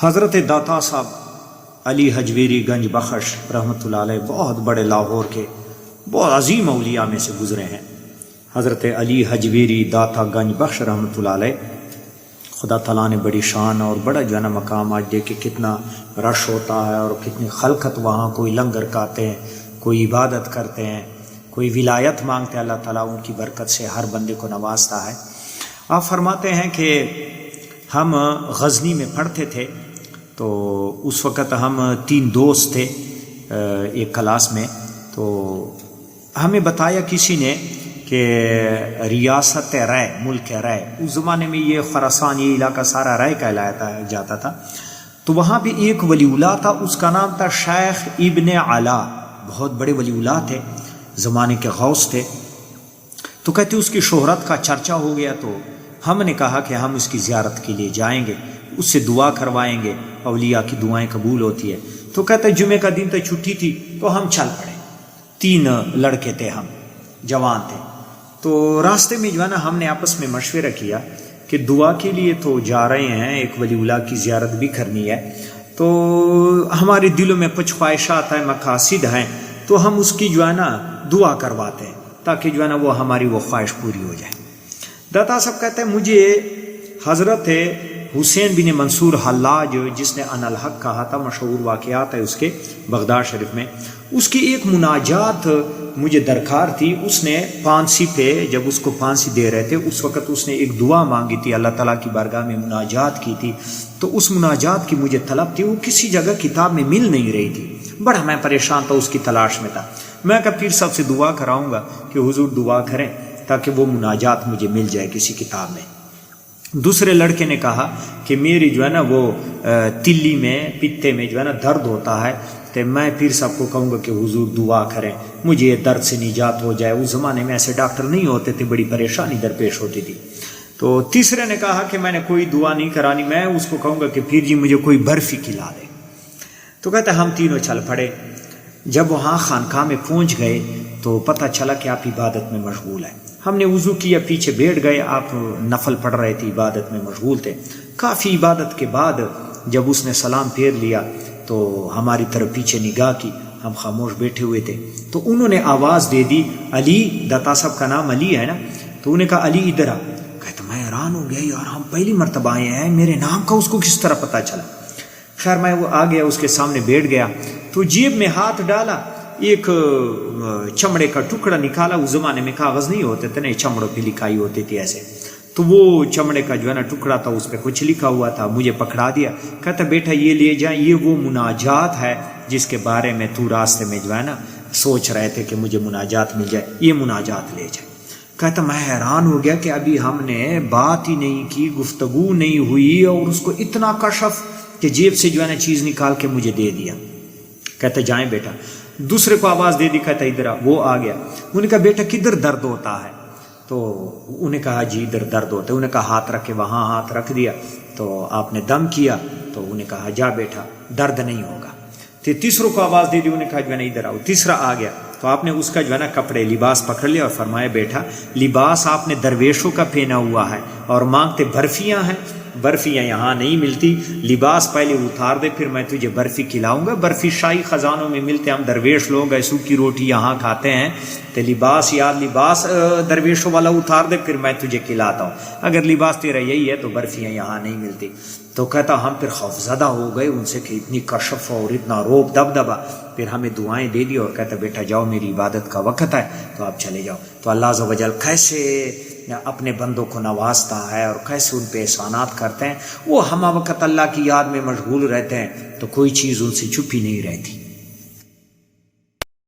حضرت داتا صاحب علی حجویری گنج بخش رحمۃ اللہ علیہ بہت بڑے لاہور کے بہت عظیم اولیاء میں سے گزرے ہیں۔ حضرت علی حجویری داتا گنج بخش رحمۃ اللہ علیہ، خدا تعالیٰ نے بڑی شان اور بڑا جو ہے نا مقام آج دیکھے کتنا رش ہوتا ہے اور کتنی خلقت وہاں، کوئی لنگر کھاتے ہیں، کوئی عبادت کرتے ہیں، کوئی ولایت مانگتے ہیں، اللہ تعالیٰ ان کی برکت سے ہر بندے کو نوازتا ہے۔ آپ فرماتے ہیں کہ ہم غزنی میں پڑھتے تھے تو اس وقت ہم 3 دوست تھے ایک کلاس میں، تو ہمیں بتایا کسی نے کہ ریاست رائے، ملک رائے، اس زمانے میں یہ خراسان، یہ علاقہ سارا رائے کہلایا جاتا تھا، تو وہاں پہ ایک ولی اللہ تھا، اس کا نام تھا شیخ ابن علا، بہت بڑے ولی اللہ تھے، زمانے کے غوث تھے۔ تو کہتے اس کی شہرت کا چرچا ہو گیا، تو ہم نے کہا کہ ہم اس کی زیارت کے لیے جائیں گے، اس سے دعا کروائیں گے، اولیاء کی دعائیں قبول ہوتی ہے۔ تو کہتے جمعے کا دن تو چھٹی تھی، تو ہم چل پڑے، 3 لڑکے تھے، ہم جوان تھے۔ تو راستے میں جو ہے نا ہم نے آپس میں مشورہ کیا کہ دعا کے لیے تو جا رہے ہیں، ایک ولی اللہ کی زیارت بھی کرنی ہے، تو ہمارے دلوں میں کچھ خواہشات ہیں، مقاصد ہیں، تو ہم اس کی جو ہے نا دعا کرواتے ہیں تاکہ جو ہے نا وہ ہماری وہ خواہش پوری ہو جائے۔ داتا صاحب کہتے ہیں مجھے حضرت حسین بن منصور حلاج، جس نے ان الحق کہا تھا، مشہور واقعات ہے اس کے بغداد شریف میں، اس کی ایک مناجات مجھے درکار تھی۔ اس نے پانسی پہ جب اس کو پانسی دے رہے تھے، اس وقت اس نے ایک دعا مانگی تھی، اللہ تعالیٰ کی بارگاہ میں مناجات کی تھی، تو اس مناجات کی مجھے طلب تھی، وہ کسی جگہ کتاب میں مل نہیں رہی تھی، بڑا میں پریشان تھا، اس کی تلاش میں تھا۔ میں کہا پیر صاحب سے دعا کراؤں گا کہ حضور دعا کریں تاکہ وہ مناجات مجھے مل جائے کسی کتاب میں۔ دوسرے لڑکے نے کہا کہ میری جو ہے نا وہ تلی میں، پتے میں جو ہے نا درد ہوتا ہے، تو میں پیر صاحب کو کہوں گا کہ حضور دعا کریں مجھے یہ درد سے نجات ہو جائے۔ اس زمانے میں ایسے ڈاکٹر نہیں ہوتے تھے، بڑی پریشانی درپیش ہوتی تھی۔ تو تیسرے نے کہا کہ میں نے کوئی دعا نہیں کرانی، میں اس کو کہوں گا کہ پیر جی مجھے کوئی برفی کھلا دے۔ تو کہتا ہم تینوں چل پڑے۔ جب وہاں خانقاہ میں پہنچ گئے تو پتہ چلا کہ آپ عبادت میں مشغول ہیں۔ ہم نے وضو کیا، پیچھے بیٹھ گئے، آپ نفل پڑھ رہے تھے، عبادت میں مشغول تھے۔ کافی عبادت کے بعد جب اس نے سلام پھیر لیا تو ہماری طرف پیچھے نگاہ کی، ہم خاموش بیٹھے ہوئے تھے، تو انہوں نے آواز دے دی، علی، داتا صاحب کا نام علی ہے نا، تو انہوں نے کہا علی ادھر آ۔ کہتا میں حیران ہو گیا، یار ہم پہلی مرتبہ آئے ہیں، میرے نام کا اس کو کس طرح پتہ چلا؟ خیر میں وہ آ گیا، اس کے سامنے بیٹھ گیا، تو جیب میں ہاتھ ڈالا، ایک چمڑے کا ٹکڑا نکالا، اس زمانے میں کاغذ نہیں ہوتے تھے، نہیں چمڑوں پہ لکھائی ہوتی تھی ایسے، تو وہ چمڑے کا جو ہے نا ٹکڑا تھا، اس پہ کچھ لکھا ہوا تھا، مجھے پکڑا دیا، کہتا بیٹا یہ لے جائیں، یہ وہ مناجات ہے جس کے بارے میں تو راستے میں جو ہے نا سوچ رہے تھے کہ مجھے مناجات مل جائے، یہ مناجات لے جائے۔ کہتا میں حیران ہو گیا کہ ابھی ہم نے بات ہی نہیں کی، گفتگو نہیں ہوئی، اور اس کو اتنا کشف کہ جیب سے جو ہے نا چیز نکال کے مجھے دے دیا۔ کہتا جائیں بیٹا۔ دوسرے کو آواز دے دی، کہتا ادھر آ، وہ آ گیا۔ انہوں نے کہا بیٹا کدھر درد ہوتا ہے؟ تو انہوں نے کہا جی ادھر درد ہوتا ہے۔ انہوں نے کہا ہاتھ رکھ کے، وہاں ہاتھ رکھ دیا، تو آپ نے دم کیا، تو انہوں نے کہا جا بیٹا درد نہیں ہوگا۔ تیسروں کو آواز دے دی، انہوں نے کہا جو ہے نا ادھر آؤ۔ تیسرا آ گیا تو آپ نے اس کا جو ہے نا کپڑے، لباس پکڑ لیا اور فرمایا بیٹا لباس آپ نے درویشوں کا پہنا ہوا ہے اور مانگتے برفیاں ہیں، برفیاں یہاں نہیں ملتی، لباس پہلے اتار دے پھر میں تجھے برفی کھلاؤں گا۔ برفی شاہی خزانوں میں ملتے، ہم درویش لوگ ایسو کی روٹی یہاں کھاتے ہیں، تو لباس یار لباس درویشوں والا اتار دے پھر میں تجھے کھلاتا ہوں، اگر لباس تیرا یہی ہے تو برفیاں یہاں نہیں ملتی۔ تو کہتا ہم پھر خوفزدہ ہو گئے ان سے کہ اتنی کشف اور اتنا روب دبدبا، پھر ہمیں دعائیں دے دی اور کہتا بیٹا جاؤ میری عبادت کا وقت ہے تو آپ چلے جاؤ۔ تو اللہ عز و جل کیسے اپنے بندوں کو نوازتا ہے اور کیسے ان پہ احسانات کرتے ہیں، وہ ہمہ وقت اللہ کی یاد میں مشغول رہتے ہیں تو کوئی چیز ان سے چھپی نہیں رہتی۔